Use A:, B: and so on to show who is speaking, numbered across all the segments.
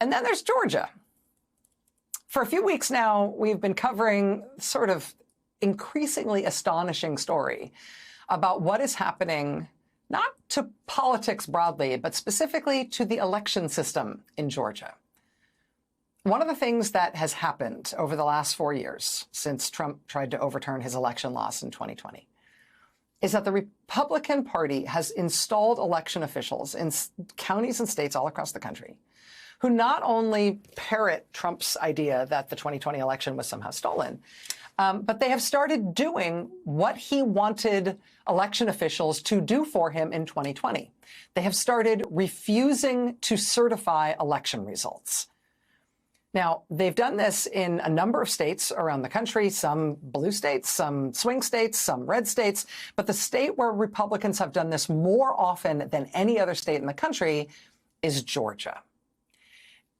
A: And then there's Georgia. For a few weeks now, we've been covering sort of increasingly astonishing story about what is happening, not to politics broadly, but specifically to the election system in Georgia. One of the things that has happened over the last 4 years since Trump tried to overturn his election loss in 2020 is that the Republican Party has installed election officials in counties and states all across the country who not only parrot Trump's idea that the 2020 election was somehow stolen, but they have started doing what he wanted election officials to do for him in 2020. They have started refusing to certify election results. Now, they've done this in a number of states around the country, some blue states, some swing states, some red states. But the state where Republicans have done this more often than any other state in the country is Georgia.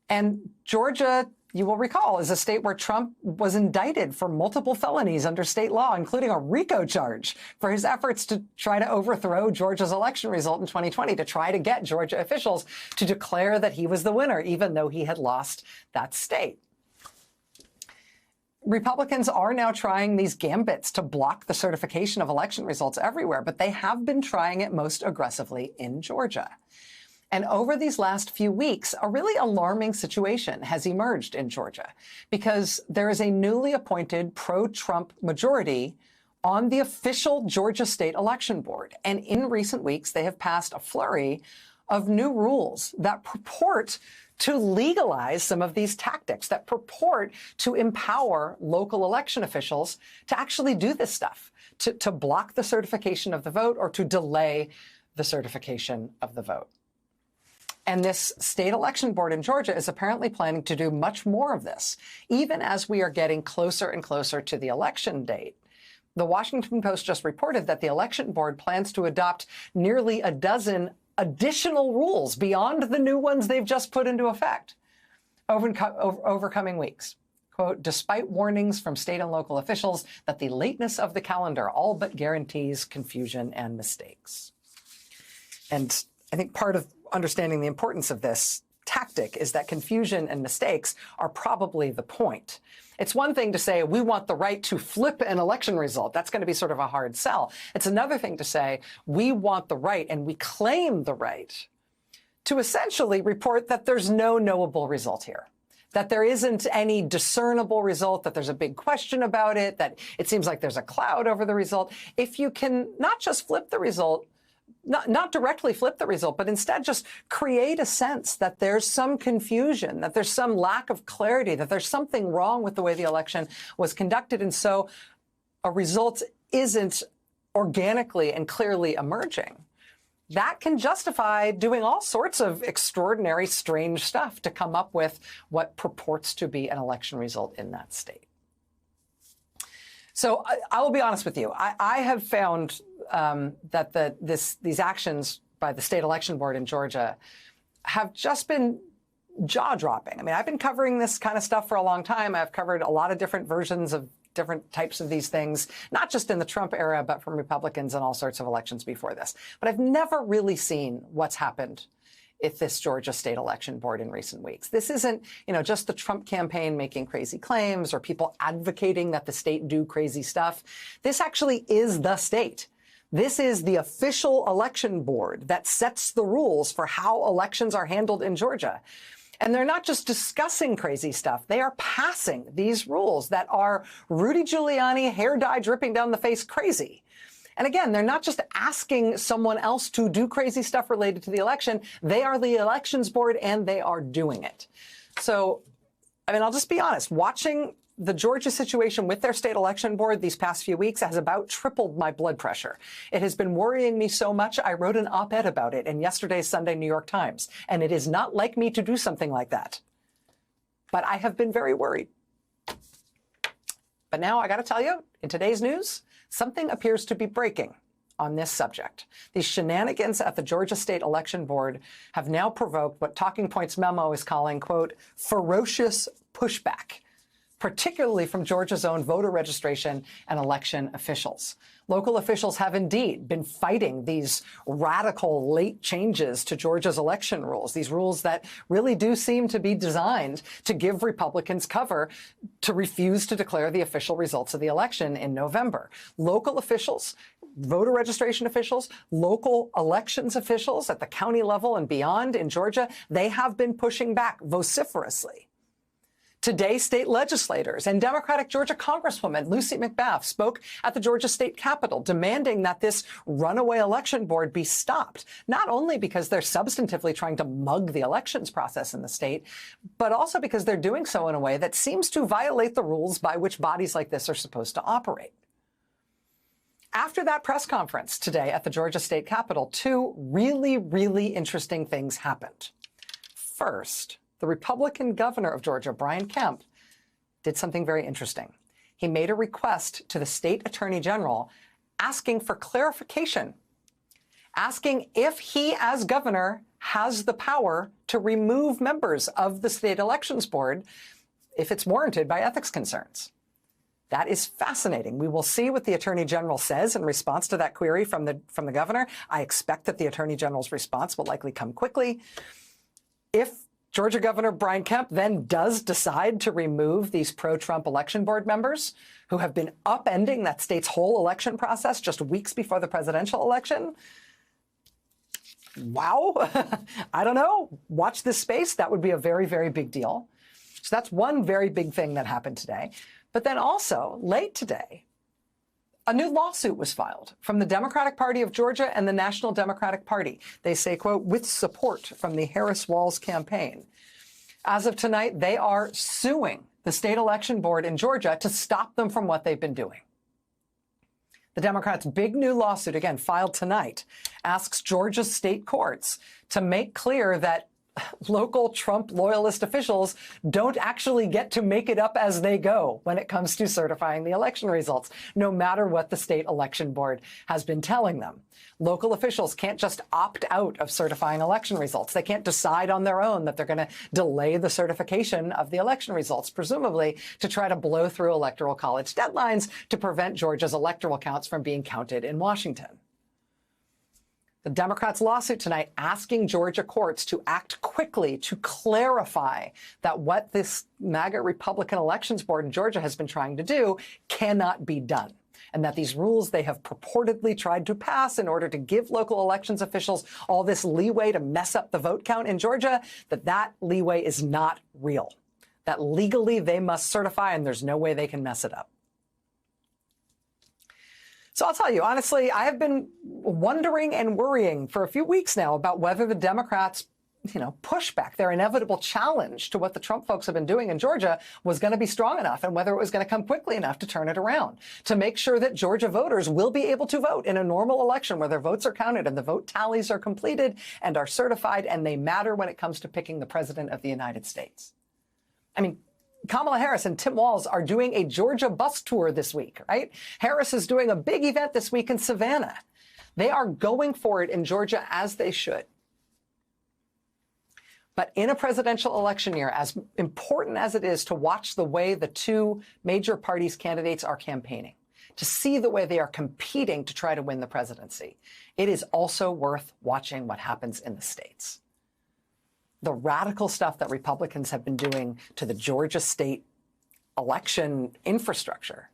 A: And Georgia, you will recall, is a state where Trump was indicted for multiple felonies under state law, including a RICO charge for his efforts to try to overthrow Georgia's election result in 2020, to try to get Georgia officials to declare that he was the winner, even though he had lost that state. Republicans are now trying these gambits to block the certification of election results everywhere, but they have been trying it most aggressively in Georgia. And over these last few weeks, a really alarming situation has emerged in Georgia because there is a newly appointed pro-Trump majority on the official Georgia State Election Board. And in recent weeks, they have passed a flurry of new rules that purport to legalize some of these tactics, that purport to empower local election officials to actually do this stuff, to block the certification of the vote or to delay the certification of the vote. And this state election board in Georgia is apparently planning to do much more of this, even as we are getting closer and closer to the election date. The Washington Post just reported that the election board plans to adopt nearly a dozen additional rules beyond the new ones they've just put into effect over coming weeks. Quote, despite warnings from state and local officials that the lateness of the calendar all but guarantees confusion and mistakes. And I think part of understanding the importance of this tactic is that confusion and mistakes are probably the point. It's one thing to say, we want the right to flip an election result. That's going to be sort of a hard sell. It's another thing to say, we want the right and we claim the right to essentially report that there's no knowable result here, that there isn't any discernible result, that there's a big question about it, that it seems like there's a cloud over the result. If you can not just flip the result, not directly flip the result, but instead just create a sense that there's some confusion, that there's some lack of clarity, that there's something wrong with the way the election was conducted. And so a result isn't organically and clearly emerging. That can justify doing all sorts of extraordinary, strange stuff to come up with what purports to be an election result in that state. So I will be honest with you. I have found that these actions by the state election board in Georgia have just been jaw-dropping. I mean, I've been covering this kind of stuff for a long time. I've covered a lot of different versions of different types of these things, not just in the Trump era, but from Republicans in all sorts of elections before this. But I've never really seen what's happened at this Georgia state election board in recent weeks. This isn't, just the Trump campaign making crazy claims or people advocating that the state do crazy stuff. This actually is the state. This is the official election board that sets the rules for how elections are handled in Georgia. And they're not just discussing crazy stuff. They are passing these rules that are Rudy Giuliani, hair dye dripping down the face crazy. And again, they're not just asking someone else to do crazy stuff related to the election. They are the elections board and they are doing it. So, I'll just be honest, watching the Georgia situation with their state election board these past few weeks has about tripled my blood pressure. It has been worrying me so much, I wrote an op-ed about it in yesterday's Sunday New York Times. And it is not like me to do something like that. But I have been very worried. But now I got to tell you, in today's news, something appears to be breaking on this subject. These shenanigans at the Georgia State Election Board have now provoked what Talking Points memo is calling, quote, ferocious pushback particularly from Georgia's own voter registration and election officials. Local officials have indeed been fighting these radical late changes to Georgia's election rules, these rules that really do seem to be designed to give Republicans cover to refuse to declare the official results of the election in November. Local officials, voter registration officials, local elections officials at the county level and beyond in Georgia, they have been pushing back vociferously. Today, state legislators and Democratic Georgia Congresswoman Lucy McBath spoke at the Georgia State Capitol demanding that this runaway election board be stopped, not only because they're substantively trying to mug the elections process in the state, but also because they're doing so in a way that seems to violate the rules by which bodies like this are supposed to operate. After that press conference today at the Georgia State Capitol, two really, really interesting things happened. First, the Republican governor of Georgia, Brian Kemp, did something very interesting. He made a request to the state attorney general asking for clarification, asking if he, as governor, has the power to remove members of the state elections board if it's warranted by ethics concerns. That is fascinating. We will see what the attorney general says in response to that query from the governor. I expect that the attorney general's response will likely come quickly. If Georgia Governor Brian Kemp then does decide to remove these pro-Trump election board members who have been upending that state's whole election process just weeks before the presidential election. Wow. I don't know. Watch this space. That would be a very, very big deal. So that's one very big thing that happened today. But then also, late today, a new lawsuit was filed from the Democratic Party of Georgia and the National Democratic Party. They say, quote, with support from the Harris-Walz campaign. As of tonight, they are suing the state election board in Georgia to stop them from what they've been doing. The Democrats' big new lawsuit, again, filed tonight, asks Georgia's state courts to make clear that local Trump loyalist officials don't actually get to make it up as they go when it comes to certifying the election results, no matter what the state election board has been telling them. Local officials can't just opt out of certifying election results. They can't decide on their own that they're going to delay the certification of the election results, presumably to try to blow through electoral college deadlines to prevent Georgia's electoral counts from being counted in Washington. The Democrats' lawsuit tonight asking Georgia courts to act quickly to clarify that what this MAGA Republican Elections Board in Georgia has been trying to do cannot be done, and that these rules they have purportedly tried to pass in order to give local elections officials all this leeway to mess up the vote count in Georgia, that leeway is not real, that legally they must certify and there's no way they can mess it up. So I'll tell you, honestly, I have been wondering and worrying for a few weeks now about whether the Democrats, pushback, their inevitable challenge to what the Trump folks have been doing in Georgia was going to be strong enough and whether it was going to come quickly enough to turn it around, to make sure that Georgia voters will be able to vote in a normal election where their votes are counted and the vote tallies are completed and are certified and they matter when it comes to picking the president of the United States. I mean, Kamala Harris and Tim Walz are doing a Georgia bus tour this week, right? Harris is doing a big event this week in Savannah. They are going for it in Georgia as they should. But in a presidential election year, as important as it is to watch the way the two major parties' candidates are campaigning, to see the way they are competing to try to win the presidency, it is also worth watching what happens in the states. The radical stuff that Republicans have been doing to the Georgia state election infrastructure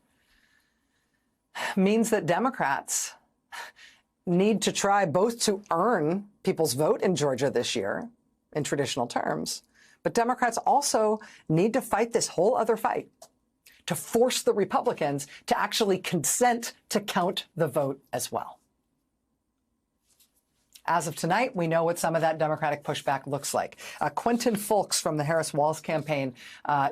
A: means that Democrats need to try both to earn people's vote in Georgia this year in traditional terms, but Democrats also need to fight this whole other fight to force the Republicans to actually consent to count the vote as well. As of tonight, we know what some of that Democratic pushback looks like. Quentin Fulks from the Harris-Walz campaign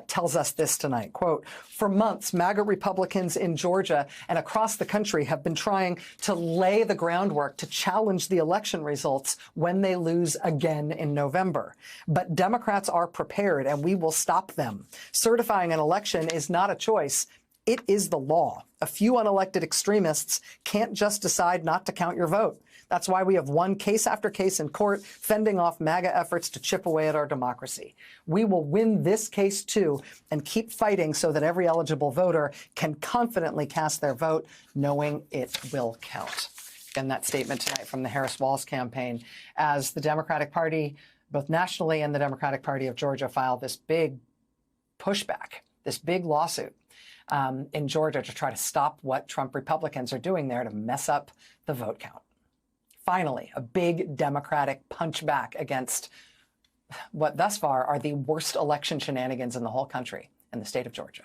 A: tells us this tonight, quote, for months, MAGA Republicans in Georgia and across the country have been trying to lay the groundwork to challenge the election results when they lose again in November. But Democrats are prepared, and we will stop them. Certifying an election is not a choice. It is the law. A few unelected extremists can't just decide not to count your vote. That's why we have won case after case in court, fending off MAGA efforts to chip away at our democracy. We will win this case too and keep fighting so that every eligible voter can confidently cast their vote, knowing it will count. In that statement tonight from the Harris-Walz campaign, as the Democratic Party, both nationally and the Democratic Party of Georgia, filed this big pushback, this big lawsuit in Georgia to try to stop what Trump Republicans are doing there to mess up the vote count. Finally, a big Democratic punchback against what thus far are the worst election shenanigans in the whole country in the state of Georgia.